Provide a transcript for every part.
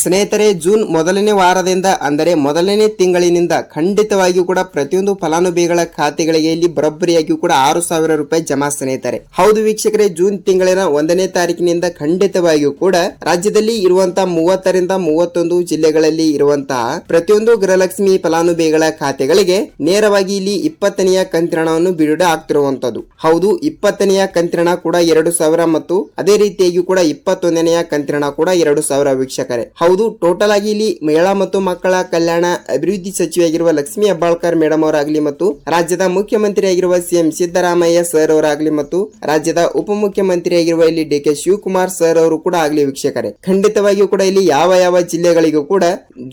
ಸ್ನೇಹಿತರೆ, ಜೂನ್ ಮೊದಲನೇ ವಾರದಿಂದ ಅಂದರೆ ಮೊದಲನೇ ತಿಂಗಳಿನಿಂದ ಖಂಡಿತವಾಗಿಯೂ ಕೂಡ ಪ್ರತಿಯೊಂದು ಫಲಾನುಭವಿಗಳ ಖಾತೆಗಳಿಗೆ ಇಲ್ಲಿ ಬರೋಬ್ಬರಿಯಾಗಿಯೂ ಕೂಡ 6,000 ರೂಪಾಯಿ ಜಮಾ ಸ್ನೇಹಿತರೆ. ಹೌದು ವೀಕ್ಷಕರೇ, ಜೂನ್ ತಿಂಗಳಿನ 1ನೇ ತಾರೀಕಿನಿಂದ ಖಂಡಿತವಾಗಿಯೂ ಕೂಡ ರಾಜ್ಯದಲ್ಲಿ ಇರುವಂತಹ 30ರಿಂದ 31 ಜಿಲ್ಲೆಗಳಲ್ಲಿ ಇರುವಂತಹ ಪ್ರತಿಯೊಂದು ಗೃಹಲಕ್ಷ್ಮಿ ಫಲಾನುಭವಿಗಳ ಖಾತೆಗಳಿಗೆ ನೇರವಾಗಿ ಇಲ್ಲಿ 20ನೆಯ ಕಂತಿನ ಹಣವನ್ನು ಬಿಡುಗಡೆ ಆಗ್ತಿರುವಂತದ್ದು. ಹೌದು, 20ನೆಯ ಕಂತಿನ ಹಣ ಕೂಡ 2,000 ಮತ್ತು ಅದೇ ರೀತಿಯಾಗಿ ಕೂಡ 21ನೆಯ ಕಂತಿನ ಹಣ ಕೂಡ 2,000 ವೀಕ್ಷಕರೇ. ಹೌದು, ಟೋಟಲ್ ಆಗಿ ಇಲ್ಲಿ ಮಹಿಳಾ ಮತ್ತು ಮಕ್ಕಳ ಕಲ್ಯಾಣ ಅಭಿವೃದ್ಧಿ ಸಚಿವೆಯಾಗಿರುವ ಲಕ್ಷ್ಮಿ ಹೆಬ್ಬಾಳ್ಕರ್ ಮೇಡಮ್ ಅವರಾಗ್ಲಿ ಮತ್ತು ರಾಜ್ಯದ ಮುಖ್ಯಮಂತ್ರಿಯಾಗಿರುವ ಸಿಎಂ ಸಿದ್ದರಾಮಯ್ಯ ಸರ್ ಅವರಾಗ್ಲಿ ಮತ್ತು ರಾಜ್ಯದ ಉಪಮುಖ್ಯಮಂತ್ರಿಯಾಗಿರುವ ಇಲ್ಲಿ ಡಿ.ಕೆ. ಶಿವಕುಮಾರ್ ಸರ್ ಅವರು ಕೂಡ ಆಗ್ಲಿ ವೀಕ್ಷಕರೇ, ಖಂಡಿತವಾಗಿಯೂ ಕೂಡ ಇಲ್ಲಿ ಯಾವ ಯಾವ ಜಿಲ್ಲೆಗಳಿಗೂ ಕೂಡ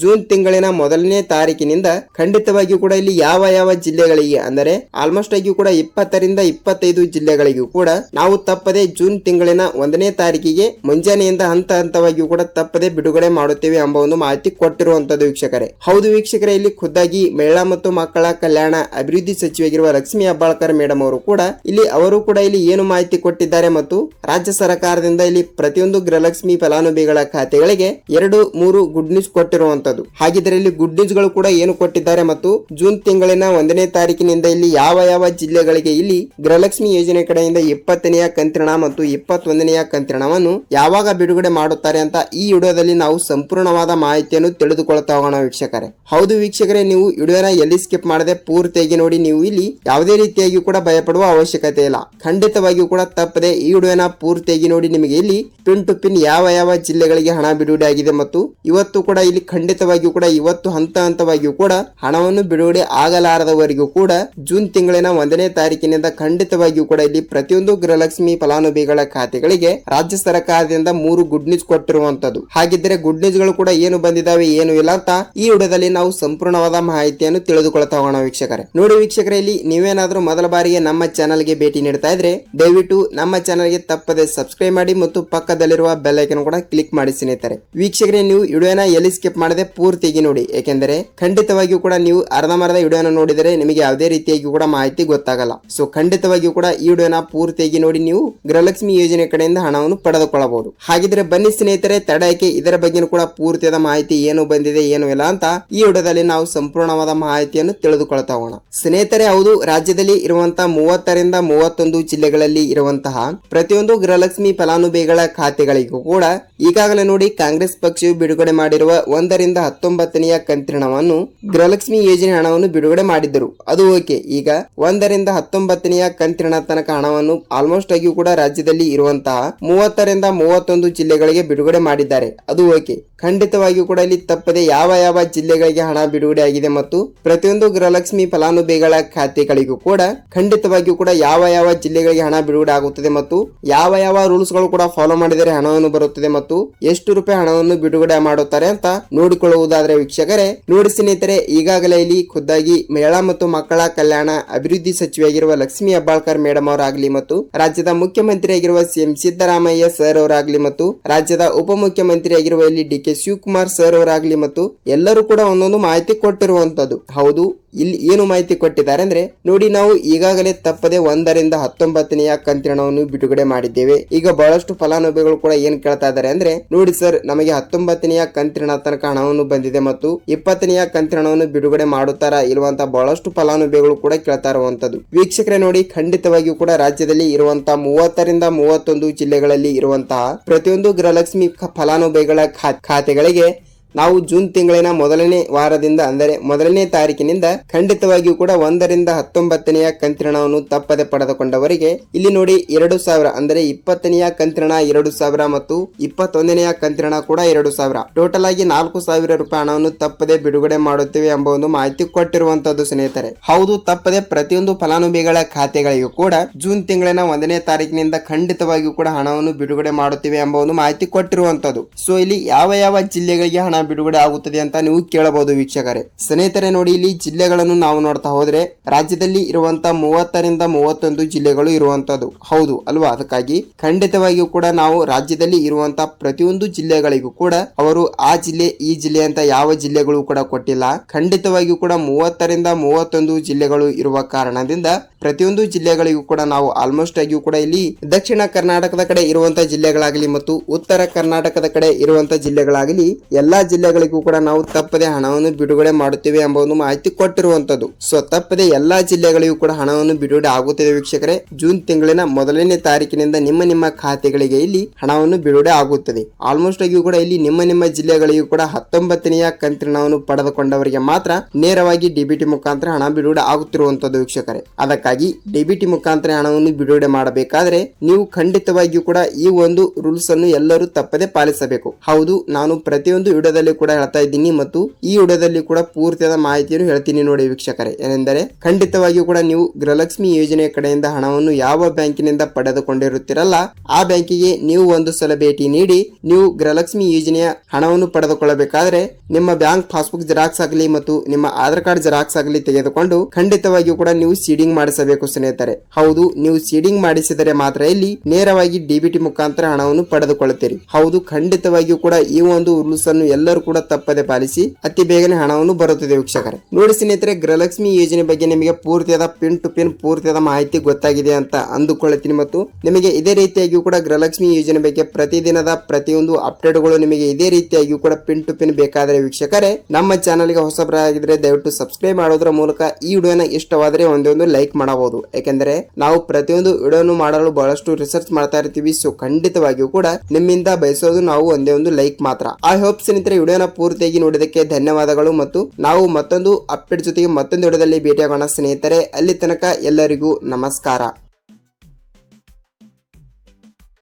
ಜೂನ್ ತಿಂಗಳಿನ ಮೊದಲನೇ ತಾರೀಕಿನಿಂದ ಖಂಡಿತವಾಗಿಯೂ ಕೂಡ ಇಲ್ಲಿ ಯಾವ ಯಾವ ಜಿಲ್ಲೆಗಳಿಗೆ ಅಂದರೆ ಆಲ್ಮೋಸ್ಟ್ ಆಗಿ ಕೂಡ 20ರಿಂದ 25 ಜಿಲ್ಲೆಗಳಿಗೂ ಕೂಡ ನಾವು ತಪ್ಪದೆ ಜೂನ್ ತಿಂಗಳಿನ 1ನೇ ತಾರೀಕಿಗೆ ಮುಂಜಾನೆಯಿಂದ ಹಂತ ಹಂತವಾಗಿಯೂ ಕೂಡ ತಪ್ಪದೆ ಬಿಡುಗಡೆ ಮಾಡುತ್ತೇವೆ ಎಂಬ ಒಂದು ಮಾಹಿತಿ ಕೊಟ್ಟಿರುವಂತದ್ದು ವೀಕ್ಷಕರೇ. ಹೌದು ವೀಕ್ಷಕರೇ, ಇಲ್ಲಿ ಖುದ್ದಾಗಿ ಮಹಿಳಾ ಮತ್ತು ಮಕ್ಕಳ ಕಲ್ಯಾಣ ಅಭಿವೃದ್ಧಿ ಸಚಿವೆಯಾಗಿರುವ ಲಕ್ಷ್ಮಿ ಹೆಬ್ಬಾಳ್ಕರ್ ಮೇಡಮ್ ಅವರು ಕೂಡ ಇಲ್ಲಿ ಏನು ಮಾಹಿತಿ ಕೊಟ್ಟಿದ್ದಾರೆ ಮತ್ತು ರಾಜ್ಯ ಸರ್ಕಾರದಿಂದ ಇಲ್ಲಿ ಪ್ರತಿಯೊಂದು ಗೃಹಲಕ್ಷ್ಮಿ ಫಲಾನುಭವಿಗಳ ಖಾತೆಗಳಿಗೆ 2-3 ಗುಡ್ ನ್ಯೂಸ್ ಕೊಟ್ಟಿರುವಂತದ್ದು. ಹಾಗಿದ್ರೆ ಇಲ್ಲಿ ಗುಡ್ ನ್ಯೂಸ್ ಗಳು ಕೂಡ ಏನು ಕೊಟ್ಟಿದ್ದಾರೆ ಮತ್ತು ಜೂನ್ ತಿಂಗಳಿನ 1ನೇ ತಾರೀಕಿನಿಂದ ಇಲ್ಲಿ ಯಾವ ಯಾವ ಜಿಲ್ಲೆಗಳಿಗೆ ಇಲ್ಲಿ ಗೃಹಲಕ್ಷ್ಮಿ ಯೋಜನೆ ಕಡೆಯಿಂದ 20ನೆಯ ಕಂತಿನ ಮತ್ತು 21ನೆಯ ಕಂತಿನ ಹಣವನ್ನು ಯಾವಾಗ ಬಿಡುಗಡೆ ಮಾಡುತ್ತಾರೆ ಅಂತ ಈ ವಿಡಿಯೋದಲ್ಲಿ ನಾವು ಸಂಪೂರ್ಣವಾದ ಮಾಹಿತಿಯನ್ನು ತಿಳಿದುಕೊಳ್ತಾ ಹೋಗೋಣ ವೀಕ್ಷಕರೇ. ಹೌದು ವೀಕ್ಷಕರೇ, ನೀವು ವಿಡಿಯೋನ ಎಲ್ಲಿ ಸ್ಕಿಪ್ ಮಾಡದೆ ಪೂರ್ತಿಯಾಗಿ ನೋಡಿ. ನೀವು ಇಲ್ಲಿ ಯಾವುದೇ ರೀತಿಯಾಗಿ ಕೂಡ ಭಯಪಡುವ ಅವಶ್ಯಕತೆ ಇಲ್ಲ. ಖಂಡಿತವಾಗಿಯೂ ಕೂಡ ತಪ್ಪದೆ ಈ ವಿಡಿಯೋನ ಪೂರ್ತಿಯಾಗಿ ನೋಡಿ. ನಿಮಗೆ ಇಲ್ಲಿ ಪಿನ್ ಟು ಪಿನ್ ಯಾವ ಯಾವ ಜಿಲ್ಲೆಗಳಿಗೆ ಹಣ ಬಿಡುಗಡೆ ಆಗಿದೆ ಮತ್ತು ಇವತ್ತು ಕೂಡ ಇಲ್ಲಿ ಖಂಡಿತವಾಗಿಯೂ ಕೂಡ ಇವತ್ತು ಹಂತ ಹಂತವಾಗಿಯೂ ಕೂಡ ಹಣವನ್ನು ಬಿಡುಗಡೆ ಆಗಲಾರದವರೆಗೂ ಕೂಡ ಜೂನ್ ತಿಂಗಳಿನ 1ನೇ ತಾರೀಕಿನಿಂದ ಖಂಡಿತವಾಗಿಯೂ ಕೂಡ ಇಲ್ಲಿ ಪ್ರತಿಯೊಂದು ಗೃಹಲಕ್ಷ್ಮಿ ಫಲಾನುಭವಿಗಳ ಖಾತೆಗಳಿಗೆ ರಾಜ್ಯ ಸರ್ಕಾರದಿಂದ 3 ಗುಡ್ ನ್ಯೂಸ್ ಕೊಟ್ಟಿರುವಂತದ್ದು. ಹಾಗಿದ್ರೆ ಗುಡ್ ನ್ಯೂಸ್ ಗಳು ಕೂಡ ಏನು ಬಂದಿದ್ದಾವೆ ಏನು ಇಲ್ಲ ಅಂತ ಈ ವಿಡಿಯೋದಲ್ಲಿ ನಾವು ಸಂಪೂರ್ಣವಾದ ಮಾಹಿತಿಯನ್ನು ತಿಳಿದುಕೊಳ್ತಾ ಹೋಗೋಣ ವೀಕ್ಷಕರೇ. ನೋಡಿ ವೀಕ್ಷಕರೇ, ಇಲ್ಲಿ ನೀವೇನಾದ್ರೂ ಮೊದಲ ಬಾರಿಗೆ ನಮ್ಮ ಚಾನಲ್ಗೆ ಭೇಟಿ ನೀಡ್ತಾ ಇದ್ರೆ ದಯವಿಟ್ಟು ನಮ್ಮ ಚಾನಲ್ಗೆ ತಪ್ಪದೆ ಸಬ್ಸ್ಕ್ರೈಬ್ ಮಾಡಿ ಮತ್ತು ಪಕ್ಕದಲ್ಲಿರುವ ಬೆಲ್ ಐಕಾನ್ ಕೂಡ ಕ್ಲಿಕ್ ಮಾಡಿ ಸ್ನೇಹಿತರೆ. ವೀಕ್ಷಕರೇ, ನೀವು ವಿಡಿಯೋನ ಎಲ್ಲಿ ಸ್ಕಿಪ್ ಮಾಡದೆ ಪೂರ್ತಿಯಾಗಿ ನೋಡಿ, ಏಕೆಂದರೆ ಖಂಡಿತವಾಗಿಯೂ ಕೂಡ ನೀವು ಅರ್ಧಮರ್ಧ ವಿಡಿಯೋನ ನೋಡಿದರೆ ನಿಮಗೆ ಯಾವುದೇ ರೀತಿಯಾಗಿ ಕೂಡ ಮಾಹಿತಿ ಗೊತ್ತಾಗಲ್ಲ. ಸೊ ಖಂಡಿತವಾಗಿಯೂ ಕೂಡ ಈ ವಿಡಿಯೋನ ಪೂರ್ತಿಯಾಗಿ ನೋಡಿ, ನೀವು ಗೃಹಲಕ್ಷ್ಮಿ ಯೋಜನೆ ಕಡೆಯಿಂದ ಹಣವನ್ನು ಪಡೆದುಕೊಳ್ಳಬಹುದು. ಹಾಗಿದ್ರೆ ಬನ್ನಿ ಸ್ನೇಹಿತರೆ, ತಡಕ್ಕೆ ಇದರ ಬಗ್ಗೆ ಕೂಡ ಪೂರ್ತಿಯಾದ ಮಾಹಿತಿ ಏನು ಬಂದಿದೆ ಏನು ಇಲ್ಲ ಅಂತ ಈ ವಿಡಿಯೋದಲ್ಲಿ ನಾವು ಸಂಪೂರ್ಣವಾದ ಮಾಹಿತಿಯನ್ನು ತಿಳಿದುಕೊಳ್ತಾ ಹೋಗೋಣ ಸ್ನೇಹಿತರೆ. ಹೌದು, ರಾಜ್ಯದಲ್ಲಿ ಇರುವಂತಹ 30ರಿಂದ 31 ಜಿಲ್ಲೆಗಳಲ್ಲಿ ಇರುವಂತಹ ಪ್ರತಿಯೊಂದು ಗೃಹಲಕ್ಷ್ಮಿ ಫಲಾನುಭವಿಗಳ ಖಾತೆಗಳಿಗೂ ಕೂಡ ಈಗಾಗಲೇ ನೋಡಿ ಕಾಂಗ್ರೆಸ್ ಪಕ್ಷವು ಬಿಡುಗಡೆ ಮಾಡಿರುವ 1ರಿಂದ 19ನೆಯ ಕಂತಿನ ಹಣವನ್ನು ಗೃಹಲಕ್ಷ್ಮಿ ಯೋಜನೆ ಹಣವನ್ನು ಬಿಡುಗಡೆ ಮಾಡಿದ್ದರು. ಅದು ಓಕೆ. ಈಗ 1ರಿಂದ 19ನೆಯ ಕಂತಿನ ತನಕ ಹಣವನ್ನು ಆಲ್ಮೋಸ್ಟ್ ಆಗಿ ಕೂಡ ರಾಜ್ಯದಲ್ಲಿ ಇರುವಂತಹ 30ರಿಂದ 31 ಜಿಲ್ಲೆಗಳಿಗೆ ಬಿಡುಗಡೆ ಮಾಡಿದ್ದಾರೆ. ಅದು ಓಕೆ. ಖಂಡಿತವಾಗಿಯೂ ಕೂಡ ಇಲ್ಲಿ ತಪ್ಪದೆ ಯಾವ ಯಾವ ಜಿಲ್ಲೆಗಳಿಗೆ ಹಣ ಬಿಡುಗಡೆ ಆಗಿದೆ ಮತ್ತು ಪ್ರತಿಯೊಂದು ಗೃಹಲಕ್ಷ್ಮಿ ಫಲಾನುಭವಿಗಳ ಖಾತೆಗಳಿಗೂ ಕೂಡ ಖಂಡಿತವಾಗಿಯೂ ಕೂಡ ಯಾವ ಯಾವ ಜಿಲ್ಲೆಗಳಿಗೆ ಹಣ ಬಿಡುಗಡೆ ಆಗುತ್ತದೆ ಮತ್ತು ಯಾವ ಯಾವ ರೂಲ್ಸ್ ಗಳು ಕೂಡ ಫಾಲೋ ಮಾಡಿದರೆ ಹಣವನ್ನು ಬರುತ್ತದೆ ಮತ್ತು ಎಷ್ಟು ರೂಪಾಯಿ ಹಣವನ್ನು ಬಿಡುಗಡೆ ಮಾಡುತ್ತಾರೆ ಅಂತ ನೋಡಿಕೊಳ್ಳುವುದಾದ್ರೆ ವೀಕ್ಷಕರೇ, ನೋಡಿ ಸ್ನೇಹಿತರೆ, ಈಗಾಗಲೇ ಇಲ್ಲಿ ಖುದ್ದಾಗಿ ಮಹಿಳಾ ಮತ್ತು ಮಕ್ಕಳ ಕಲ್ಯಾಣ ಅಭಿವೃದ್ಧಿ ಸಚಿವೆಯಾಗಿರುವ ಲಕ್ಷ್ಮಿ ಹೆಬ್ಬಾಳ್ಕರ್ ಮೇಡಮ್ ಅವರಾಗ್ಲಿ ಮತ್ತು ರಾಜ್ಯದ ಮುಖ್ಯಮಂತ್ರಿಯಾಗಿರುವ ಸಿಎಂ ಸಿದ್ದರಾಮಯ್ಯ ಸರ್ ಅವರಾಗ್ಲಿ ಮತ್ತು ರಾಜ್ಯದ ಉಪಮುಖ್ಯಮಂತ್ರಿಯಾಗಿರುವ ಇಲ್ಲಿ ಡಿ.ಕೆ. ಶಿವಕುಮಾರ್ ಸರ್ ಅವರಾಗ್ಲಿ ಮತ್ತು ಎಲ್ಲರೂ ಕೂಡ ಒಂದೊಂದು ಮಾಹಿತಿ ಕೊಟ್ಟಿರುವಂತದ್ದು. ಹೌದು, ಇಲ್ಲಿ ಏನು ಮಾಹಿತಿ ಕೊಟ್ಟಿದ್ದಾರೆ ಅಂದ್ರೆ ನೋಡಿ, ನಾವು ಈಗಾಗಲೇ ತಪ್ಪದೆ 1ರಿಂದ 19ನೆಯ ಕಂತಿನ ಹಣವನ್ನು ಬಿಡುಗಡೆ ಮಾಡಿದ್ದೇವೆ. ಈಗ ಬಹಳಷ್ಟು ಫಲಾನುಭವಿಗಳು ಕೂಡ ಏನ್ ಕೇಳ್ತಾ ಇದ್ದಾರೆ ಅಂದ್ರೆ ನೋಡಿ ಸರ್, ನಮಗೆ 19ನೆಯ ಕಂತಿನ ತನಕ ಹಣವನ್ನು ಬಂದಿದೆ ಮತ್ತು 20ನೆಯ ಕಂತಿನ ಹಣವನ್ನು ಬಿಡುಗಡೆ ಮಾಡುತ್ತಾರಾ ಇರುವಂತಹ ಬಹಳಷ್ಟು ಫಲಾನುಭವಿಗಳು ಕೂಡ ಕೇಳ್ತಾ ಇರುವಂತದ್ದು. ವೀಕ್ಷಕರೇ ನೋಡಿ, ಖಂಡಿತವಾಗಿಯೂ ಕೂಡ ರಾಜ್ಯದಲ್ಲಿ ಇರುವಂತಹ 30ರಿಂದ 31 ಜಿಲ್ಲೆಗಳಲ್ಲಿ ಇರುವಂತಹ ಪ್ರತಿಯೊಂದು ಗೃಹಲಕ್ಷ್ಮಿ ಫಲಾನುಭವಿಗಳ ಖಾತೆಗಳಿಗೆ ನಾವು ಜೂನ್ ತಿಂಗಳಿನ ಮೊದಲನೇ ವಾರದಿಂದ ಅಂದರೆ ಮೊದಲನೇ ತಾರೀಕಿನಿಂದ ಖಂಡಿತವಾಗಿಯೂ ಕೂಡ 1ರಿಂದ 19ನೆಯ ಕಂತಿನ ಹಣವನ್ನು ತಪ್ಪದೆ ಪಡೆದುಕೊಂಡವರಿಗೆ ಇಲ್ಲಿ ನೋಡಿ 2,000 ಅಂದರೆ 20ನೆಯ ಕಂತಿನ 2,000 ಮತ್ತು 21ನೆಯ ಕಂತಿನ ಕೂಡ 2,000 ಟೋಟಲ್ ಆಗಿ 4,000 ರೂಪಾಯಿ ಹಣವನ್ನು ತಪ್ಪದೆ ಬಿಡುಗಡೆ ಮಾಡುತ್ತೇವೆ ಎಂಬ ಒಂದು ಮಾಹಿತಿ ಕೊಟ್ಟಿರುವಂತದ್ದು ಸ್ನೇಹಿತರೆ. ಹೌದು, ತಪ್ಪದೆ ಪ್ರತಿಯೊಂದು ಫಲಾನುಭವಿಗಳ ಖಾತೆಗಳಿಗೂ ಕೂಡ ಜೂನ್ ತಿಂಗಳಿನ 1ನೇ ತಾರೀಕಿನಿಂದ ಖಂಡಿತವಾಗಿಯೂ ಕೂಡ ಹಣವನ್ನು ಬಿಡುಗಡೆ ಮಾಡುತ್ತೇವೆ ಎಂಬ ಒಂದು ಮಾಹಿತಿ ಕೊಟ್ಟಿರುವಂತದ್ದು. ಸೊ ಇಲ್ಲಿ ಯಾವ ಯಾವ ಜಿಲ್ಲೆಗಳಿಗೆ ಹಣ ಬಿಡುಗಡೆ ಆಗುತ್ತದೆ ಅಂತ ನೀವು ಕೇಳಬಹುದು ವೀಕ್ಷಕರೇ. ಸ್ನೇಹಿತರೆ ನೋಡಿ, ಇಲ್ಲಿ ಜಿಲ್ಲೆಗಳನ್ನು ನಾವು ನೋಡ್ತಾ ಹೋದ್ರೆ ರಾಜ್ಯದಲ್ಲಿ ಇರುವಂತ 30ರಿಂದ 31 ಜಿಲ್ಲೆಗಳು ಇರುವಂತದ್ದು ಹೌದು ಅಲ್ವಾ. ಅದಕ್ಕಾಗಿ ಖಂಡಿತವಾಗಿಯೂ ಕೂಡ ನಾವು ರಾಜ್ಯದಲ್ಲಿ ಇರುವಂತ ಪ್ರತಿಯೊಂದು ಜಿಲ್ಲೆಗಳಿಗೂ ಕೂಡ ಅವರು ಆ ಜಿಲ್ಲೆ ಈ ಜಿಲ್ಲೆ ಅಂತ ಯಾವ ಜಿಲ್ಲೆಗಳು ಕೂಡ ಕೊಟ್ಟಿಲ್ಲ. ಖಂಡಿತವಾಗಿಯೂ ಕೂಡ 30ರಿಂದ 31 ಜಿಲ್ಲೆಗಳು ಇರುವ ಕಾರಣದಿಂದ ಪ್ರತಿಯೊಂದು ಜಿಲ್ಲೆಗಳಿಗೂ ಕೂಡ ನಾವು ಆಲ್ಮೋಸ್ಟ್ ಆಗಿಯೂ ಕೂಡ ಇಲ್ಲಿ ದಕ್ಷಿಣ ಕರ್ನಾಟಕದ ಕಡೆ ಇರುವಂತ ಜಿಲ್ಲೆಗಳಾಗಲಿ ಮತ್ತು ಉತ್ತರ ಕರ್ನಾಟಕದ ಕಡೆ ಇರುವಂತ ಜಿಲ್ಲೆಗಳಾಗಲಿ ಎಲ್ಲಾ ಜಿಲ್ಲೆಗಳಿಗೂ ಕೂಡ ನಾವು ತಪ್ಪದೆ ಹಣವನ್ನು ಬಿಡುಗಡೆ ಮಾಡುತ್ತೇವೆ ಎಂಬ ಒಂದು ಮಾಹಿತಿ ಕೊಟ್ಟಿರುವಂತದ್ದು. ಸೊ ತಪ್ಪದೆ ಎಲ್ಲಾ ಜಿಲ್ಲೆಗಳಿಗೂ ಕೂಡ ಹಣವನ್ನು ಬಿಡುಗಡೆ ಆಗುತ್ತದೆ ವೀಕ್ಷಕರೇ. ಜೂನ್ ತಿಂಗಳಿನ ಮೊದಲನೇ ತಾರೀಕಿನಿಂದ ನಿಮ್ಮ ಖಾತೆಗಳಿಗೆ ಇಲ್ಲಿ ಹಣವನ್ನು ಬಿಡುಗಡೆ ಆಗುತ್ತದೆ. ಆಲ್ಮೋಸ್ಟ್ ಆಗಿಯೂ ಕೂಡ ಇಲ್ಲಿ ನಿಮ್ಮ ಜಿಲ್ಲೆಗಳಿಗೂ ಕೂಡ 19ನೆಯ ಕಂತಿನ ಹಣವನ್ನು ಪಡೆದುಕೊಂಡವರಿಗೆ ಮಾತ್ರ ನೇರವಾಗಿ ಡಿಬಿಟಿ ಮುಖಾಂತರ ಹಣ ಬಿಡುಗಡೆ ಆಗುತ್ತಿರುವಂತದ್ದು ವೀಕ್ಷಕರೇ. ಅದಕ್ಕಾಗಿ ಡಿಬಿಟಿ ಮುಖಾಂತರ ಹಣವನ್ನು ಬಿಡುಗಡೆ ಮಾಡಬೇಕಾದ್ರೆ ನೀವು ಖಂಡಿತವಾಗಿಯೂ ಕೂಡ ಈ ಒಂದು ರೂಲ್ಸ್ ಅನ್ನು ಎಲ್ಲರೂ ತಪ್ಪದೆ ಪಾಲಿಸಬೇಕು. ಹೌದು, ನಾನು ಪ್ರತಿಯೊಂದು ವಿಡಿಯೋದಲ್ಲಿ ಕೂಡ ಹೇಳ್ತಾ ಇದ್ದೀನಿ ಮತ್ತು ಈ ವಿಡಿಯೋದಲ್ಲಿ ಕೂಡ ಪೂರ್ತಿಯಾದ ಮಾಹಿತಿಯನ್ನು ಹೇಳ್ತೀನಿ ನೋಡಿ ವೀಕ್ಷಕರೇ. ಏನೆಂದರೆ ಖಂಡಿತವಾಗಿಯೂ ಕೂಡ ನೀವು ಗೃಹಲಕ್ಷ್ಮಿ ಯೋಜನೆ ಕಡೆಯಿಂದ ಹಣವನ್ನು ಯಾವ ಬ್ಯಾಂಕಿನಿಂದ ಪಡೆದುಕೊಂಡಿರುತ್ತೀರಲ್ಲ ಆ ಬ್ಯಾಂಕಿಗೆ ನೀವು ಒಂದು ಸಲ ಭೇಟಿ ನೀಡಿ ನೀವು ಗೃಹಲಕ್ಷ್ಮಿ ಯೋಜನೆಯ ಹಣವನ್ನು ಪಡೆದುಕೊಳ್ಳಬೇಕಾದ್ರೆ ನಿಮ್ಮ ಬ್ಯಾಂಕ್ ಪಾಸ್ಬುಕ್ ಜೆರಾಕ್ಸ್ ಆಗಲಿ ಮತ್ತು ನಿಮ್ಮ ಆಧಾರ್ ಕಾರ್ಡ್ ಜೆರಾಕ್ಸ್ ಆಗಲಿ ತೆಗೆದುಕೊಂಡು ಖಂಡಿತವಾಗಿಯೂ ಕೂಡ ನೀವು ಸೀಡಿಂಗ್ ಮಾಡಿಸಬೇಕು ಸ್ನೇಹಿತರೆ. ಹೌದು, ನೀವು ಸೀಡಿಂಗ್ ಮಾಡಿಸಿದರೆ ಮಾತ್ರ ಇಲ್ಲಿ ನೇರವಾಗಿ ಡಿಬಿಟಿ ಮುಖಾಂತರ ಹಣವನ್ನು ಪಡೆದುಕೊಳ್ಳುತ್ತೀರಿ. ಹೌದು, ಖಂಡಿತವಾಗಿಯೂ ಕೂಡ ಈ ಒಂದು ರೂಲ್ಸ್ ಅನ್ನು ಎಲ್ಲರೂ ಕೂಡ ತಪ್ಪದೆ ಪಾಲಿಸಿ ಅತಿ ಬೇಗನೆ ಹಣವನ್ನು ಬರುತ್ತದೆ ವೀಕ್ಷಕರೇ. ನೋಡಿ ಸ್ನೇಹಿತರೆ, ಗೃಹಲಕ್ಷ್ಮಿ ಯೋಜನೆ ಬಗ್ಗೆ ನಿಮಗೆ ಪೂರ್ತಿಯಾದ ಪಿನ್ ಟು ಪಿನ್ ಪೂರ್ತಿಯಾದ ಮಾಹಿತಿ ಗೊತ್ತಾಗಿದೆ ಅಂತ ಅಂದುಕೊಳ್ಳುತ್ತೀನಿ ಮತ್ತು ನಿಮಗೆ ಇದೇ ರೀತಿಯಾಗಿಯೂ ಕೂಡ ಗೃಹಲಕ್ಷ್ಮಿ ಯೋಜನೆ ಬಗ್ಗೆ ಪ್ರತಿದಿನದ ಪ್ರತಿಯೊಂದು ಅಪ್ಡೇಟ್ಗಳು ನಿಮಗೆ ಇದೇ ರೀತಿಯಾಗಿಯೂ ಕೂಡ ಪಿನ್ ಟು ಪಿನ್ ಬೇಕಾದರೆ ವೀಕ್ಷಕರೇ ನಮ್ಮ ಚಾನಲ್ಗೆ ಹೊಸಬರಾಗಿದ್ರೆ ದಯವಿಟ್ಟು ಸಬ್ಸ್ಕ್ರೈಬ್ ಮಾಡೋದ್ರ ಮೂಲಕ ಈ ವಿಡಿಯೋನ ಇಷ್ಟವಾದರೆ ಒಂದೊಂದು ಲೈಕ್ ಮಾಡಬಹುದು. ಯಾಕೆಂದರೆ ನಾವು ಪ್ರತಿಯೊಂದು ವಿಡಿಯೋನು ಮಾಡಲು ಬಹಳಷ್ಟು ರಿಸರ್ಚ್ ಮಾಡ್ತಾ ಇರ್ತೀವಿ. ಸೊ ಖಂಡಿತವಾಗಿಯೂ ಕೂಡ ನಿಮ್ಮಿಂದ ಬಯಸೋದು ನಾವು ಒಂದೇ ಒಂದು ಲೈಕ್ ಮಾತ್ರ. ಐ ಹೋಪ್ ಸ್ನೇಹಿತರೆ ವಿಡಿಯೋನ ಪೂರ್ತಿಯಾಗಿ ನೋಡಿದಕ್ಕೆ ಧನ್ಯವಾದಗಳು ಮತ್ತು ನಾವು ಮತ್ತೊಂದು ಅಪ್ಡೇಟ್ ಜೊತೆಗೆ ಮತ್ತೊಂದು ವಿಡಿಯೋದಲ್ಲಿ ಭೇಟಿಯಾಗೋಣ ಸ್ನೇಹಿತರೆ. ಅಲ್ಲಿ ತನಕ ಎಲ್ಲರಿಗೂ ನಮಸ್ಕಾರ.